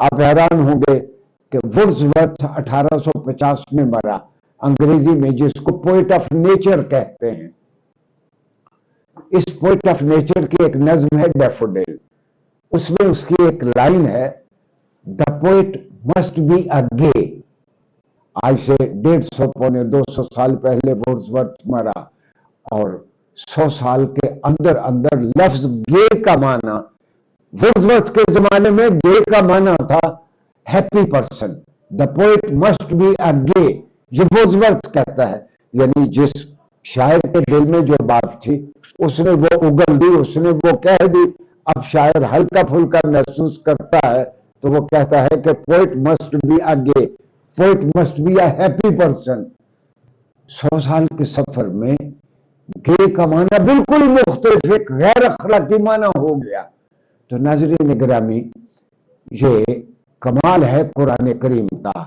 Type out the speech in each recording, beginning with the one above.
آپ حیران ہوں گے کہ وڈزورتھ 1850 میں مرا، انگریزی میں جس کو پوئٹ آف نیچر کہتے ہیں. اس پوئٹ آف نیچر کی ایک نظم ہے ڈیفوڈل. اس میں اس کی ایک لائن ہے، دا پوئٹ مسٹ بی اے گے. آج سے 150 پونے 200 سال پہلے وڈزورتھ مرا، اور 100 سال کے اندر اندر لفظ گے کا معنی، وڈزورتھ کے زمانے میں گے کا معنی تھا happy person. The poet must be a gay, یہ وڈزورتھ کہتا ہے. یعنی جس شاعر کے دل میں جو بات تھی اس نے وہ اگل دی، اس نے وہ کہہ دی. اب شاعر ہلکا پھلکا محسوس کرتا ہے تو وہ کہتا ہے کہ پوئٹ مسٹ بی اے گے، poet must be a happy person. 100 سال کے سفر میں گے کا معنی بالکل مختلف، ایک غیر اخلاقی معنی ہو گیا. تو ناظرین گرامی، یہ کمال ہے قرآن کریم کا.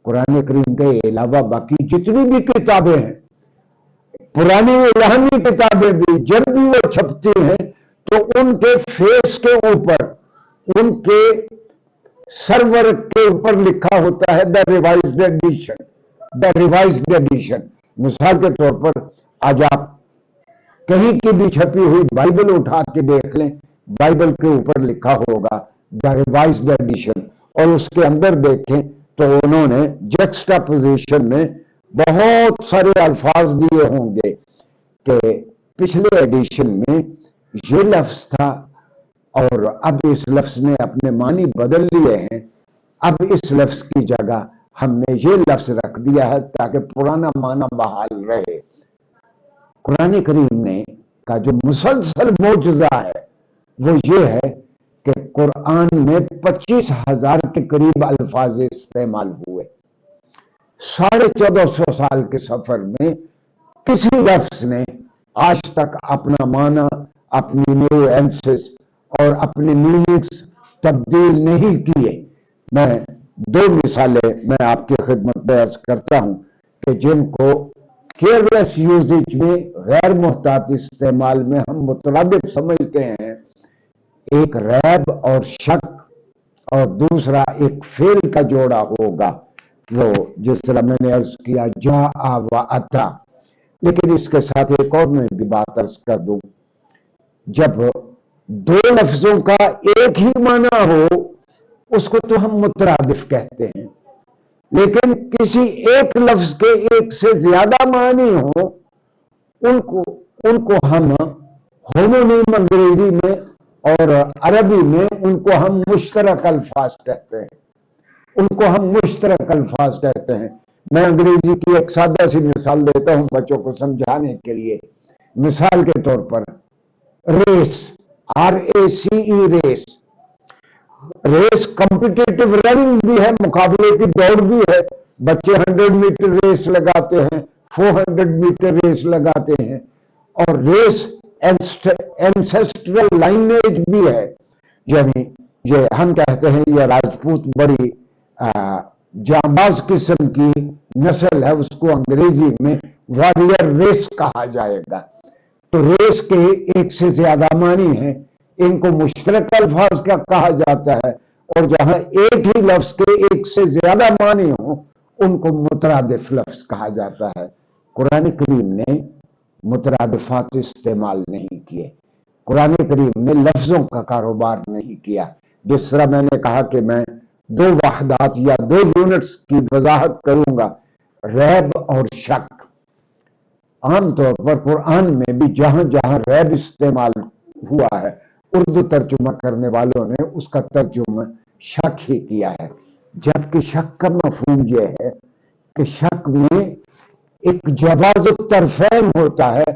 قرآن کریم کے علاوہ باقی جتنی بھی کتابیں ہیں، پرانی الہامی کتابیں بھی، جب بھی وہ چھپتی ہیں تو ان کے فیس کے اوپر، ان کے سرور کے اوپر لکھا ہوتا ہے دا ریوائزڈ ایڈیشن، دا ریوائزڈ ایڈیشن. مثال کے طور پر آج آپ کہیں کی بھی چھپی ہوئی بائبل اٹھا کے دیکھ لیں، بائبل کے اوپر لکھا ہوگا دا ریوائزڈ ایڈیشن، اور اس کے اندر دیکھیں تو انہوں نے جیکسٹا پوزیشن میں بہت سارے الفاظ دیے ہوں گے کہ پچھلے ایڈیشن میں یہ لفظ تھا اور اب اس لفظ نے اپنے معنی بدل لیے ہیں، اب اس لفظ کی جگہ ہم نے یہ لفظ رکھ دیا ہے تاکہ پرانا معنی بحال رہے. قرآن کریم نے کا جو مسلسل معجزہ ہے وہ یہ ہے کہ قرآن میں 25,000 کے قریب الفاظ استعمال ہوئے. 1450 سال کے سفر میں کسی لفظ نے آج تک اپنا معنی، اپنی نیو ایمسس اور اپنے میننگز تبدیل نہیں کیے. میں 2 مثالیں میں آپ کی خدمت میں عرض کرتا ہوں کہ جن کو کیئرلیس یوزیج میں، غیر محتاط استعمال میں ہم مترادف سمجھتے ہیں. ایک ریب اور شک، اور دوسرا ایک فعل کا جوڑا ہوگا، وہ جس طرح میں نے عرض کیا جاء و اتا. لیکن اس کے ساتھ ایک اور میں بھی بات عرض کر دوں، جب 2 لفظوں کا ایک ہی معنی ہو اس کو تو ہم مترادف کہتے ہیں، لیکن کسی ایک لفظ کے ایک سے زیادہ معنی ہو ان کو ہم ہومونیم انگریزی میں اور عربی میں ان کو ہم مشترک الفاظ کہتے ہیں. ان کو ہم مشترک الفاظ کہتے ہیں. میں انگریزی کی ایک سادہ سی مثال دیتا ہوں بچوں کو سمجھانے کے لیے. مثال کے طور پر race, RACE، race. Race competitive running بھی ہے، مقابلے کی دوڑ بھی ہے. بچے 100 میٹر ریس لگاتے ہیں، 400 میٹر ریس لگاتے ہیں. اور ریس اینسیسٹرل لائنیج بھی ہے، یعنی یہ ہم کہتے ہیں یہ راجپوت بڑی جانباز قسم کی نسل ہے، اس کو انگریزی میں واریر ریس کہا جائے گا. تو ریس کے ایک سے زیادہ معنی ہیں، ان کو مشترک الفاظ کا کہا جاتا ہے، اور جہاں ایک ہی لفظ کے ایک سے زیادہ معنی ہوں ان کو مترادف لفظ کہا جاتا ہے. قرآن کریم نے مترادفات استعمال نہیں کیے. قرآن کریم نے لفظوں کا کاروبار نہیں کیا. جس طرح میں نے کہا کہ میں 2 وحدات یا 2 یونٹس کی وضاحت کروں گا، ریب اور شک. عام طور پر قرآن میں بھی جہاں جہاں ریب استعمال ہوا ہے، اردو ترجمہ کرنے والوں نے اس کا ترجمہ شک ہی کیا ہے. جبکہ شک کا مفہوم یہ ہے کہ شک میں ایک جواز الطرفین ہوتا ہے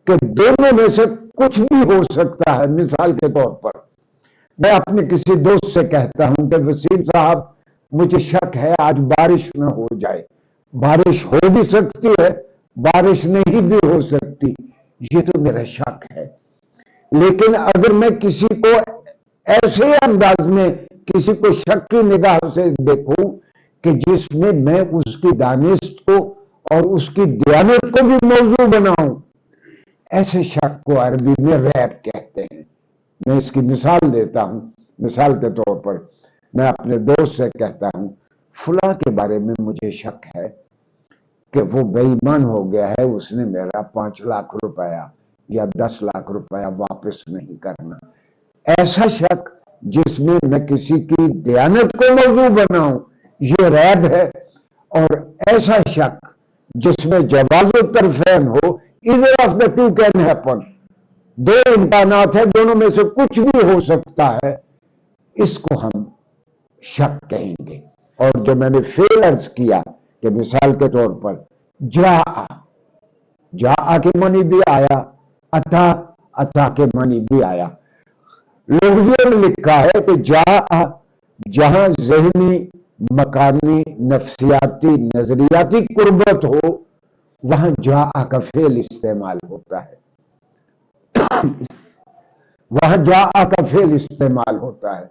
کہ دونوں میں سے کچھ بھی ہو سکتا ہے. مثال کے طور پر میں اپنے کسی دوست سے کہتا ہوں کہ وسیم صاحب مجھے شک ہے آج بارش نہ ہو جائے. بارش ہو بھی سکتی ہے، بارش نہیں بھی ہو سکتی، یہ تو میرا شک ہے. لیکن اگر میں کسی کو ایسے انداز میں کسی کو شک کی نگاہ سے دیکھوں کہ جس میں میں اس کی دانست کو اور اس کی دیانت کو بھی موضوع بناؤں، ایسے شک کو عربی میں ریب کہتے ہیں. میں اس کی مثال دیتا ہوں. مثال کے طور پر میں اپنے دوست سے کہتا ہوں فلاں کے بارے میں مجھے شک ہے کہ وہ بے ایمان ہو گیا ہے، اس نے میرا 5 لاکھ روپیہ یا 10 لاکھ روپیہ واپس نہیں کرنا. ایسا شک جس میں میں کسی کی دیانت کو موضوع بناؤں، یہ ریب ہے. اور ایسا شک جس میں جواز الطرفین ہو، either of the two can happen، دو امکانات ہیں، دونوں میں سے کچھ بھی ہو سکتا ہے، اس کو ہم شک کہیں گے. اور جو میں نے فعل عرض کیا کہ مثال کے طور پر جا کے معنی بھی آیا، اتا کے معنی بھی آیا. لغویوں میں لکھا ہے کہ جہاں ذہنی، مکانی، نفسیاتی، نظریاتی قربت ہو وہاں جا کا فعل استعمال ہوتا ہے. وہاں جا کا فعل استعمال ہوتا ہے.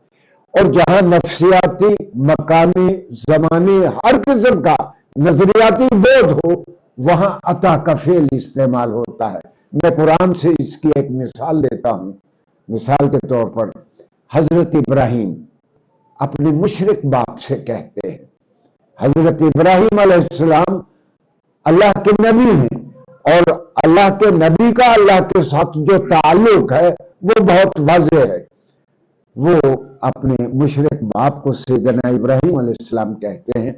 اور جہاں نفسیاتی، مکانی، زمانی، ہر قسم کا نظریاتی بود ہو وہاں عطا کا فعل استعمال ہوتا ہے. میں قرآن سے اس کی ایک مثال دیتا ہوں. مثال کے طور پر حضرت ابراہیم اپنے مشرک باپ سے کہتے ہیں، حضرت ابراہیم علیہ السلام اللہ کے نبی ہیں، اور اللہ کے نبی کا اللہ کے ساتھ جو تعلق ہے وہ بہت واضح ہے. وہ اپنے مشرک باپ کو سیدنا ابراہیم علیہ السلام کہتے ہیں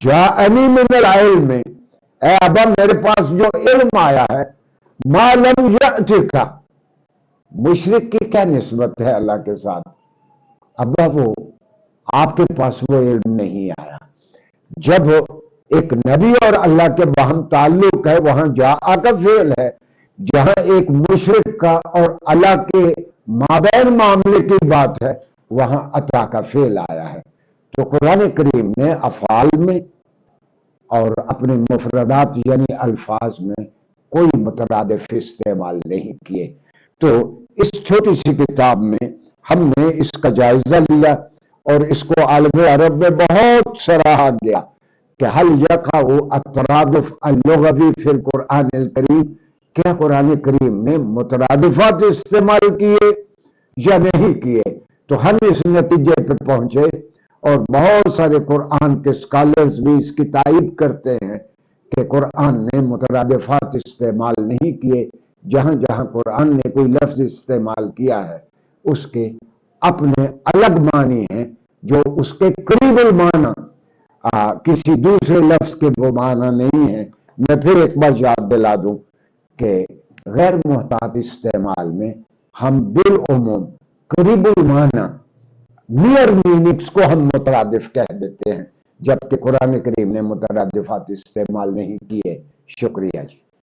جاءنی من العلم، اے ابا میرے پاس جو علم آیا ہے، ما لم یأتک. مشرک کی کیا نسبت ہے اللہ کے ساتھ؟ ابا وہ آپ کے پاس وہ علم نہیں آیا. جب ایک نبی اور اللہ کے باہم تعلق ہے وہاں جا کا فعل ہے. جہاں ایک مشرک کا اور اللہ کے مابین معاملے کی بات ہے وہاں عطا کا فعل آیا ہے. تو قرآن کریم نے افعال میں اور اپنے مفردات یعنی الفاظ میں کوئی مترادف استعمال نہیں کیے. تو اس چھوٹی سی کتاب میں ہم نے اس کا جائزہ لیا اور اس کو عالم عرب میں بہت سراہا گیا کہ حل یقع الترادف اللغوی فی القرآن الکریم، کیا قرآن کریم نے مترادفات استعمال کیے یا نہیں کیے. تو ہم اس نتیجے پہ پہنچے اور بہت سارے قرآن کے اسکالرز بھی اس کی تائید کرتے ہیں کہ قرآن نے مترادفات استعمال نہیں کیے. جہاں جہاں قرآن نے کوئی لفظ استعمال کیا ہے اس کے اپنے الگ معنی ہیں جو اس کے قریب المعنی کسی دوسرے لفظ کے وہ معنی نہیں ہیں. میں پھر ایک بار یاد دلا دوں کہ غیر محتاط استعمال میں ہم بالعموم قریب المعنی نیئر میننگز کو ہم مترادف کہہ دیتے ہیں، جبکہ قرآن کریم نے مترادفات استعمال نہیں کیے. شکریہ جی.